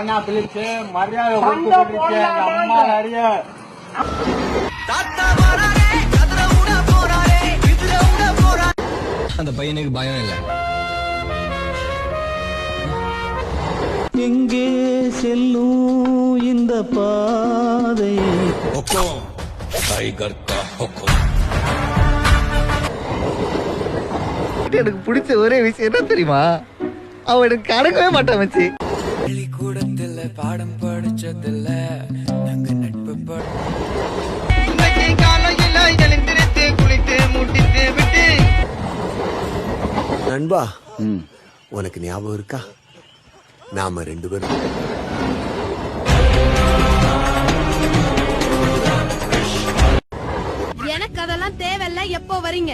கரணா பிலிச்சு மரியாதை அம்மா நிறைய அந்த பையனுக்கு பயம் இல்லை. எங்கே செல்லும் இந்த பாதை எனக்கு பிடிச்ச ஒரே விஷயம் என்ன தெரியுமா, அவன் எனக்கு கடக்கவே மாட்டான் மச்சி. பள்ளிக்கூடத்துல பாடம் படிச்சதில்ல, நாங்க நட்பு நண்பா, உனக்கு ஞாபகம் இருக்கா, நாம 2 பேரும் எனக்கு அதெல்லாம் தேவையில்ல. எப்போ வரீங்க?